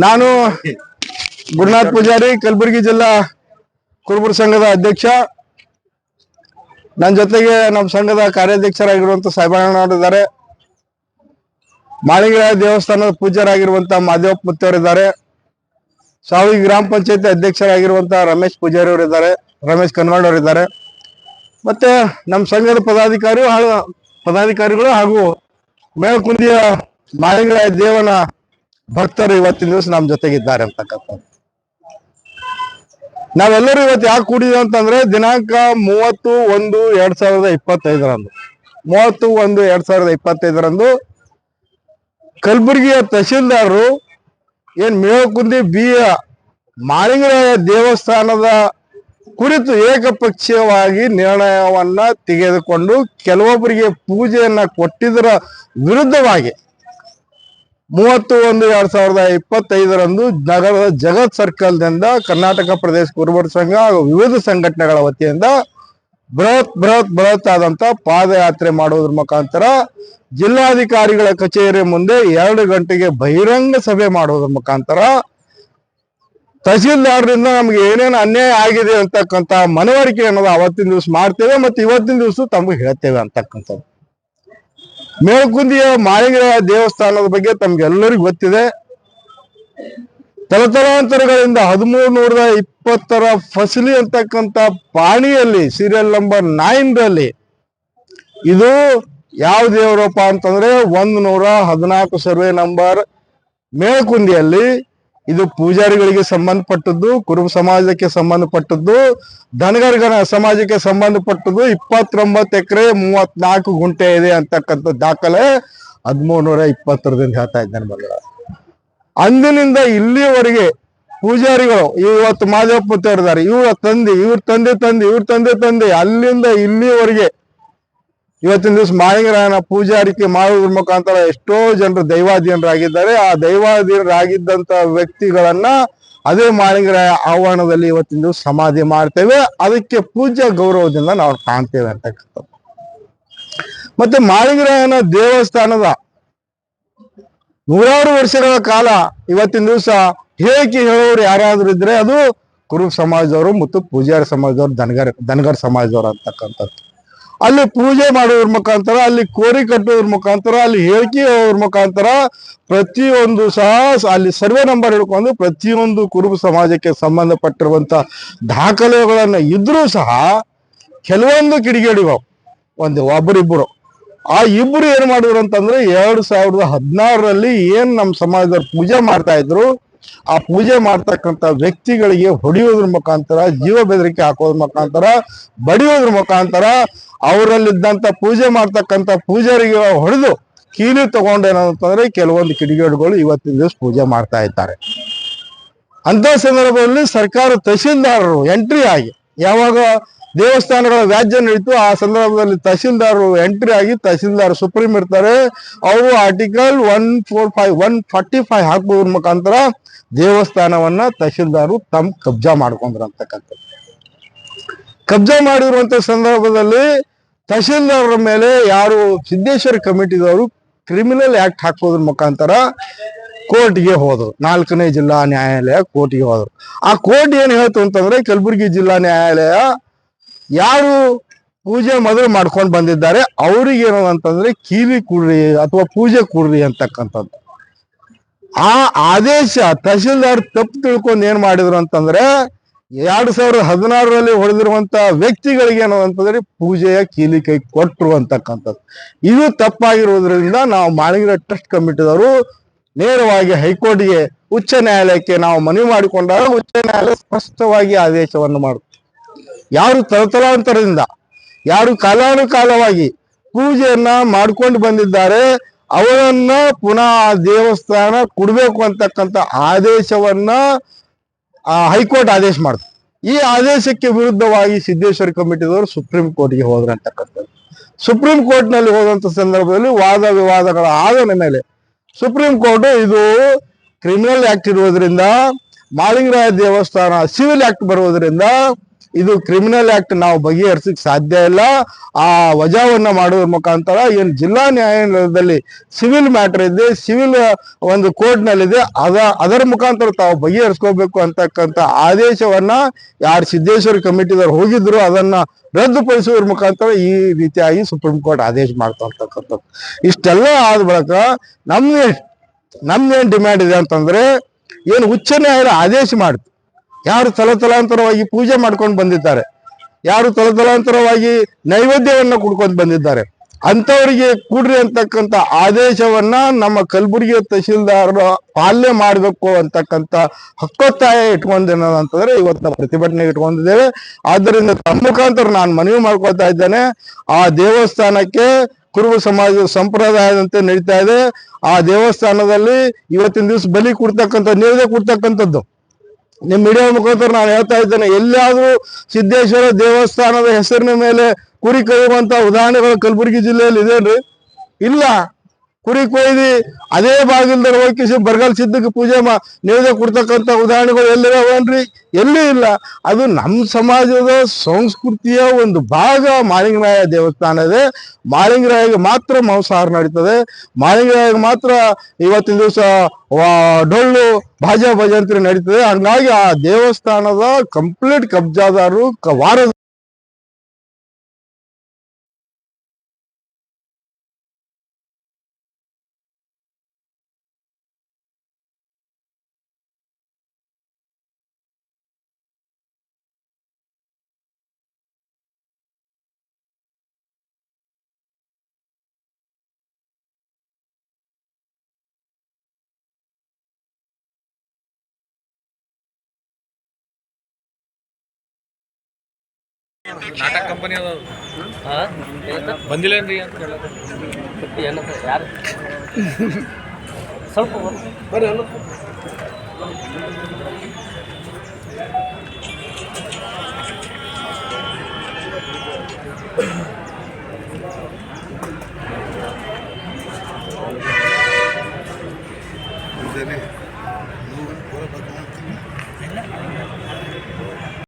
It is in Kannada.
ನಾನು ಗುರುನಾಥ್ ಪೂಜಾರಿ, ಕಲಬುರಗಿ ಜಿಲ್ಲಾ ಕುರುಬರ ಸಂಘದ ಅಧ್ಯಕ್ಷ. ನನ್ನ ಜೊತೆಗೆ ನಮ್ಮ ಸಂಘದ ಕಾರ್ಯಾಧ್ಯಕ್ಷರಾಗಿರುವಂತ ಸಾಹೇಬಣ್ಣನವರಿದ್ದಾರೆ. ಮಾಳಿಂಗರಾಯ ದೇವಸ್ಥಾನದ ಪೂಜ್ಯರಾಗಿರುವಂತ ಮಾದೇವಪ್ಪ ಮುತ್ತವರಿದ್ದಾರೆ. ಸಾವಿ ಗ್ರಾಮ ಪಂಚಾಯತಿ ಅಧ್ಯಕ್ಷರಾಗಿರುವಂತ ರಮೇಶ್ ಪೂಜಾರಿ ಅವರಿದ್ದಾರೆ, ರಮೇಶ್ ಕನ್ವಾಡ್ ಅವರಿದ್ದಾರೆ. ಮತ್ತೆ ನಮ್ಮ ಸಂಘದ ಪದಾಧಿಕಾರಿಗಳು ಹಾಗೂ ಮೇಲ್ಕುಂದಿಯ ಮಾಳಿಂಗರಾಯ ದೇವನ ಭಕ್ತರು ಇವತ್ತಿನ ದಿವಸ ನಮ್ಮ ಜೊತೆಗಿದ್ದಾರೆ ಅಂತಕ್ಕಂಥದ್ದು. ನಾವೆಲ್ಲರೂ ಇವತ್ತು ಯಾಕೆ ಕೂಡಿದ್ವಿ ಅಂತಂದ್ರೆ ದಿನಾಂಕ 30/1/2025 30/1/2025 ಕಲಬುರಗಿಯ ತಹಶೀಲ್ದಾರರು ಏನ್ ಮೇಲ್ಕುಂದಿ ಮಾಳಿಂಗರಾಯ ದೇವಸ್ಥಾನದ ಕುರಿತು ಏಕಪಕ್ಷೀಯವಾಗಿ ನಿರ್ಣಯವನ್ನ ತೆಗೆದುಕೊಂಡು ಕೆಲವೊಬ್ಬರಿಗೆ ಪೂಜೆಯನ್ನ ಕೊಟ್ಟಿದ್ದರ ವಿರುದ್ಧವಾಗಿ 30/1/2025 ನಗರದ ಜಗತ್ ಸರ್ಕಲ್ನಿಂದ ಕರ್ನಾಟಕ ಪ್ರದೇಶ ಕುರುಬರ ಸಂಘ ಹಾಗೂ ವಿವಿಧ ಸಂಘಟನೆಗಳ ವತಿಯಿಂದ ಬೃಹತ್ ಆದಂತ ಪಾದಯಾತ್ರೆ ಮಾಡುವುದ್ರ ಮುಖಾಂತರ ಜಿಲ್ಲಾಧಿಕಾರಿಗಳ ಕಚೇರಿ ಮುಂದೆ 2 ಗಂಟೆಗೆ ಬಹಿರಂಗ ಸಭೆ ಮಾಡುವುದ್ರ ಮುಖಾಂತರ ತಹಸೀಲ್ದಾರರಿಂದ ನಮ್ಗೆ ಏನೇನು ಅನ್ಯಾಯ ಆಗಿದೆ ಅಂತಕ್ಕಂಥ ಮನವರಿಕೆ ಅನ್ನೋದು ಅವತ್ತಿನ ದಿವಸ ಮಾಡ್ತೇವೆ ಮತ್ತು ಇವತ್ತಿನ ದಿವಸ ತಮ್ಗೆ ಹೇಳ್ತೇವೆ ಅಂತಕ್ಕಂಥದ್ದು. ಮೇಲ್ಕುಂದಿಯ ಮಾಳಿಂಗರಾಯ ದೇವಸ್ಥಾನದ ಬಗ್ಗೆ ತಮ್ಗೆಲ್ಲರಿಗೂ ಗೊತ್ತಿದೆ. ತಲತಲಾಂತರಗಳಿಂದ 1320 ಫಸಲಿ ಅಂತಕ್ಕಂಥ ಪಾಣಿಯಲ್ಲಿ ಸೀರಿಯಲ್ ನಂಬರ್ 9ರಲ್ಲಿ ಇದು ಯಾವ ದೇವರಪ್ಪ ಅಂತಂದ್ರೆ 114 ಸರ್ವೆ ನಂಬರ್ ಮೇಲ್ಕುಂದಿಯಲ್ಲಿ ಇದು ಪೂಜಾರಿಗಳಿಗೆ ಸಂಬಂಧಪಟ್ಟದ್ದು, ಕುರುಬ ಸಮಾಜಕ್ಕೆ ಸಂಬಂಧಪಟ್ಟದ್ದು, ಧನಗರ ಸಮಾಜಕ್ಕೆ ಸಂಬಂಧಪಟ್ಟದ್ದು. 29 ಎಕರೆ 34 ಗುಂಟೆ ಇದೆ ಅಂತಕ್ಕಂಥ ದಾಖಲೆ 1320ರಿಂದ ಹೇಳ್ತಾ ಇದ್ದಾನೆ ಮಗಳ. ಅಂದಿನಿಂದ ಇಲ್ಲಿಯವರೆಗೆ ಪೂಜಾರಿಗಳು ಇವತ್ತು ಮಾದೇವಪ್ಪ ಇದ್ದಾರೆ, ಇವ್ರ ತಂದೆ ಅಲ್ಲಿಂದ ಇಲ್ಲಿಯವರೆಗೆ ಇವತ್ತಿನ ದಿವಸ ಮಾಳಿಂಗರಾಯನ ಪೂಜಾರಿಕೆ ಮಾಡುವುದ್ರ ಮುಖಾಂತರ ಎಷ್ಟೋ ಜನರು ದೈವಾಧೀನರಾಗಿದ್ದಾರೆ. ಆ ದೈವಾಧೀನರಾಗಿದ್ದಂತ ವ್ಯಕ್ತಿಗಳನ್ನ ಅದೇ ಮಾಳಿಂಗರಾಯ ಆವರಣದಲ್ಲಿ ಇವತ್ತಿನ ದಿವಸ ಸಮಾಧಿ ಮಾಡ್ತೇವೆ. ಅದಕ್ಕೆ ಪೂಜ್ಯ ಗೌರವದಿಂದ ನಾವು ಕಾಣ್ತೇವೆ ಅಂತಕ್ಕಂಥದ್ದು. ಮತ್ತೆ ಮಾಳಿಂಗರಾಯನ ದೇವಸ್ಥಾನದ 100 ವರ್ಷಗಳ ಕಾಲ ಇವತ್ತಿನ ದಿವಸ ಹೇಳಿಕೆ ಹೇಳೋರು ಯಾರಾದ್ರೂ ಇದ್ರೆ ಅದು ಕುರುಬ ಸಮಾಜದವರು ಮತ್ತು ಪೂಜಾರಿ ಸಮಾಜದವರು, ದನಗರ ಸಮಾಜದವರು ಅಂತಕ್ಕಂಥದ್ದು. ಅಲ್ಲಿ ಪೂಜೆ ಮಾಡೋದ್ರ ಮುಖಾಂತರ, ಅಲ್ಲಿ ಕೋರಿ ಕಟ್ಟೋದ್ರ ಮುಖಾಂತರ, ಅಲ್ಲಿ ಹೇಳಿಕೆ ಹೇಳೋದ್ರ ಮುಖಾಂತರ ಪ್ರತಿಯೊಂದು ಸಹ ಅಲ್ಲಿ ಸರ್ವೆ ನಂಬರ್ ಹಿಡ್ಕೊಂಡು ಪ್ರತಿಯೊಂದು ಕುರುಬ ಸಮಾಜಕ್ಕೆ ಸಂಬಂಧಪಟ್ಟಿರುವಂತ ದಾಖಲೆಗಳನ್ನ ಇದ್ರೂ ಸಹ ಕೆಲವೊಂದು ಕಿಡಿಗೇಡಿಗಳು ಒಬ್ಬರಿಬ್ಬರು ಆ ಇಬ್ಬರು ಏನ್ ಮಾಡಿದ್ರು ಅಂತಂದ್ರೆ 2016ರಲ್ಲಿ ಏನ್ ನಮ್ಮ ಸಮಾಜದವ್ರು ಪೂಜೆ ಮಾಡ್ತಾ ಇದ್ರು ಆ ಪೂಜೆ ಮಾಡ್ತಕ್ಕಂಥ ವ್ಯಕ್ತಿಗಳಿಗೆ ಹೊಡೆಯೋದ್ರ ಮುಖಾಂತರ, ಜೀವ ಬೆದರಿಕೆ ಹಾಕೋದ್ರ ಮುಖಾಂತರ, ಬಡಿಯೋದ್ರ ಮುಖಾಂತರ ಅವರಲ್ಲಿದ್ದಂತ ಪೂಜೆ ಮಾಡ್ತಕ್ಕಂಥ ಪೂಜಾರಿಗೆ ಹೊಡೆದು ಕೀಲಿ ತಗೊಂಡೇನಂತಂದ್ರೆ ಕೆಲವೊಂದು ಕಿಡಿಗೇಡುಗಳು ಇವತ್ತಿನ ದಿವಸ ಪೂಜೆ ಮಾಡ್ತಾ ಇದ್ದಾರೆ. ಅಂತ ಸಂದರ್ಭದಲ್ಲಿ ಸರ್ಕಾರ ತಹಶೀಲ್ದಾರರು ಎಂಟ್ರಿ ಆಗಿ ಯಾವಾಗ ದೇವಸ್ಥಾನಗಳ ವ್ಯಾಜ್ಯ ನಡೀತು ಆ ಸಂದರ್ಭದಲ್ಲಿ ತಹಶೀಲ್ದಾರರು ಎಂಟ್ರಿ ಆಗಿ, ತಹಶೀಲ್ದಾರ್ ಸುಪ್ರೀಂ ಇರ್ತಾರೆ, ಅವರು ಆರ್ಟಿಕಲ್ 145 ಹಾಕುವುದ್ರ ಮುಖಾಂತರ ದೇವಸ್ಥಾನವನ್ನ ತಹಶೀಲ್ದಾರರು ತಮ್ಮ ಕಬ್ಜಾ ಮಾಡ್ಕೊಂಡ್ರು ಅಂತಕ್ಕಂಥದ್ದು. ಕಬ್ಜಾ ಮಾಡಿರುವಂತ ಸಂದರ್ಭದಲ್ಲಿ ತಹಶೀಲ್ದಾರರ ಮೇಲೆ ಯಾರು ಸಿದ್ದೇಶ್ವರ ಕಮಿಟಿದವರು ಕ್ರಿಮಿನಲ್ ಆಕ್ಟ್ ಹಾಕೋದ್ರ ಮುಖಾಂತರ ಕೋರ್ಟ್ಗೆ ಹೋದ್ರು. 4ನೇ ಜಿಲ್ಲಾ ನ್ಯಾಯಾಲಯ ಕೋರ್ಟ್ಗೆ ಹೋದ್ರು. ಆ ಕೋರ್ಟ್ ಏನ್ ಹೇಳ್ತು ಅಂತಂದ್ರೆ ಕಲಬುರಗಿ ಜಿಲ್ಲಾ ನ್ಯಾಯಾಲಯ ಯಾರು ಪೂಜೆ ಮೊದಲು ಮಾಡ್ಕೊಂಡು ಬಂದಿದ್ದಾರೆ ಅವ್ರಿಗೆ ಏನು ಅಂತಂದ್ರೆ ಕೀಲಿ ಕೊಡ್ರಿ ಅಥವಾ ಪೂಜೆ ಕೊಡ್ರಿ ಅಂತಕ್ಕಂಥದ್ದು. ಆ ಆದೇಶ ತಹಶೀಲ್ದಾರ್ ತಪ್ಪು ತಿಳ್ಕೊಂಡು ಏನ್ ಮಾಡಿದ್ರು ಅಂತಂದ್ರೆ 2016ರಲ್ಲಿ ಹೊಡೆದಿರುವಂತ ವ್ಯಕ್ತಿಗಳಿಗೆ ಏನು ಅಂತಂದ್ರೆ ಪೂಜೆಯ ಕೀಲಿ ಕೈ ಕೊಟ್ರು ಅಂತಕ್ಕಂಥದ್ದು. ಇದು ತಪ್ಪಾಗಿರುವುದರಿಂದ ನಾವು ಮಾಳಿಂಗರಾಯ ಟ್ರಸ್ಟ್ ಕಮಿಟಿದವರು ನೇರವಾಗಿ ಹೈಕೋರ್ಟ್ಗೆ, ಉಚ್ಚ ನ್ಯಾಯಾಲಯಕ್ಕೆ ನಾವು ಮನವಿ ಮಾಡಿಕೊಂಡಾಗ ಉಚ್ಚ ನ್ಯಾಯಾಲಯ ಸ್ಪಷ್ಟವಾಗಿ ಆದೇಶವನ್ನು ಮಾಡುತ್ತೆ. ಯಾರು ತಲತಲಾಂತರದಿಂದ ಯಾರು ಕಾಲಾನುಕಾಲವಾಗಿ ಪೂಜೆಯನ್ನ ಮಾಡ್ಕೊಂಡು ಬಂದಿದ್ದಾರೆ ಅವರನ್ನ ಪುನಃ ದೇವಸ್ಥಾನ ಕೊಡ್ಬೇಕು ಅಂತಕ್ಕಂಥ ಆದೇಶವನ್ನ ಹೈಕೋರ್ಟ್ ಆದೇಶ ಮಾಡ್ತಾರೆ. ಈ ಆದೇಶಕ್ಕೆ ವಿರುದ್ಧವಾಗಿ ಸಿದ್ದೇಶ್ವರ ಕಮಿಟಿದವರು ಸುಪ್ರೀಂ ಕೋರ್ಟ್ಗೆ ಹೋದ್ರು ಅಂತಕ್ಕಂಥದ್ದು. ಸುಪ್ರೀಂ ಕೋರ್ಟ್ ನಲ್ಲಿ ಹೋದಂತ ಸಂದರ್ಭದಲ್ಲಿ ವಾದ ವಿವಾದಗಳ ಆದ ಮೇಲೆ ಸುಪ್ರೀಂ ಕೋರ್ಟ್ ಇದು ಕ್ರಿಮಿನಲ್ ಆಕ್ಟ್ ಇರುವುದರಿಂದ, ಮಾಳಿಂಗರಾಯ ದೇವಸ್ಥಾನ ಸಿವಿಲ್ ಆಕ್ಟ್ ಬರುವುದರಿಂದ ಇದು ಕ್ರಿಮಿನಲ್ ಆಕ್ಟ್ ನಾವು ಬಗೆಹರಿಸಕ್ ಸಾಧ್ಯ ಇಲ್ಲ. ಆ ವಜಾವನ್ನ ಮಾಡೋದ್ರ ಮುಖಾಂತರ ಏನು ಜಿಲ್ಲಾ ನ್ಯಾಯಾಲಯದಲ್ಲಿ ಸಿವಿಲ್ ಮ್ಯಾಟರ್ ಇದೆ, ಸಿವಿಲ್ ಒಂದು ಕೋರ್ಟ್ ನಲ್ಲಿದೆ, ಅದರ ಮುಖಾಂತರ ತಾವು ಬಗೆಹರಿಸ್ಕೋಬೇಕು ಅಂತಕ್ಕಂಥ ಆದೇಶವನ್ನ ಯಾರು ಸಿದ್ದೇಶ್ವರ ಕಮಿಟಿದವ್ರು ಹೋಗಿದ್ರು ಅದನ್ನ ರದ್ದುಪಡಿಸುವ ಮುಖಾಂತರ ಈ ರೀತಿಯಾಗಿ ಸುಪ್ರೀಂ ಕೋರ್ಟ್ ಆದೇಶ ಮಾಡ್ತಾ ಇರ್ತಕ್ಕಂಥದ್ದು. ಇಷ್ಟೆಲ್ಲ ಆದ ಬಳಿಕ ನಮ್ದೇನ್ ಡಿಮ್ಯಾಂಡ್ ಇದೆ ಅಂತಂದ್ರೆ, ಏನು ಉಚ್ಚ ನ್ಯಾಯಾಲಯ ಆದೇಶ ಮಾಡ್ತು, ಯಾರು ತಲತಲಾಂತರವಾಗಿ ಪೂಜೆ ಮಾಡ್ಕೊಂಡು ಬಂದಿದ್ದಾರೆ, ಯಾರು ತಲತಲಾಂತರವಾಗಿ ನೈವೇದ್ಯವನ್ನ ಕುಡ್ಕೊಂಡು ಬಂದಿದ್ದಾರೆ, ಅಂಥವರಿಗೆ ಕೂಡ್ರಿ ಅಂತಕ್ಕಂಥ ಆದೇಶವನ್ನ ನಮ್ಮ ಕಲಬುರಗಿ ತಹಶೀಲ್ದಾರರು ಪಾಲನೆ ಮಾಡಬೇಕು ಅಂತಕ್ಕಂಥ ಹಕ್ಕೊತ್ತಾಯ ಇಟ್ಕೊಂಡೇನಂತಂದ್ರೆ ಇವತ್ತು ನಾವು ಪ್ರತಿಭಟನೆ ಇಟ್ಕೊಂಡಿದ್ದೇವೆ. ಆದ್ದರಿಂದ ತಮ್ಮ ಮುಖಾಂತರ ನಾನು ಮನವಿ ಮಾಡ್ಕೊಳ್ತಾ ಇದ್ದೇನೆ, ಆ ದೇವಸ್ಥಾನಕ್ಕೆ ಕುರುಬ ಸಮಾಜ ಸಂಪ್ರದಾಯದಂತೆ ನಡೀತಾ ಇದೆ. ಆ ದೇವಸ್ಥಾನದಲ್ಲಿ ಇವತ್ತಿನ ದಿವಸ ಬಲಿ ಕೊಡ್ತಕ್ಕಂಥ ನೇರಳೆ ಕೊಡ್ತಕ್ಕಂಥದ್ದು ನಿಮ್ಮ ಮೀಡಿಯಾ ಮುಖಾಂತರ ನಾನು ಹೇಳ್ತಾ ಇದ್ದೇನೆ. ಎಲ್ಲಾದ್ರೂ ಸಿದ್ದೇಶ್ವರ ದೇವಸ್ಥಾನದ ಹೆಸರಿನ ಮೇಲೆ ಕುರಿ ಕಳೆಯುವಂತ ಉದಾಹರಣೆಗಳು ಕಲಬುರಗಿ ಜಿಲ್ಲೆಯಲ್ಲಿ ಇದೇನ್ರಿ? ಇಲ್ಲ. ಕುರಿ ಕೊಯ್ದು ಅದೇ ಬಾಗಿಲ್ದಾರ ಹೋಗಿ ಬರಗಾಲ ಸಿದ್ದಕ್ಕೆ ಪೂಜೆ ನೇರಳೆ ಕೊಡ್ತಕ್ಕಂಥ ಉದಾಹರಣೆಗಳು ಎಲ್ಲಿದಾವೇನ್ರಿ? ಎಲ್ಲೂ ಇಲ್ಲ. ಅದು ನಮ್ಮ ಸಮಾಜದ ಸಂಸ್ಕೃತಿಯ ಒಂದು ಭಾಗ. ಮಾಳಿಂಗರಾಯ ದೇವಸ್ಥಾನ ಇದೆ, ಮಾಳಿಂಗರಾಯಗೆ ಮಾತ್ರ ಮಾಂಸಾಹಾರ ನಡೀತದೆ, ಮಾಳಿಂಗರಾಯಗೆ ಮಾತ್ರ ಇವತ್ತಿನ ದಿವಸ ಡೊಳ್ಳು ಭಾಜಾ ಭಜಂತ್ರಿ ನಡೀತದೆ. ಹಂಗಾಗಿ ಆ ದೇವಸ್ಥಾನದ ಕಂಪ್ಲೀಟ್ ಕಬ್ಜಾದಾರರು ವಾರದ ನಾಟಕ ಕಂಪನಿ ಅದ ಬಂದಿಲ್ಲೇನ್ರಿ ಅಂತ ಯಾರು ಸ್ವಲ್ಪ ಬರ್ರಿ ಅಲ್ಲ ಇದೇನೆ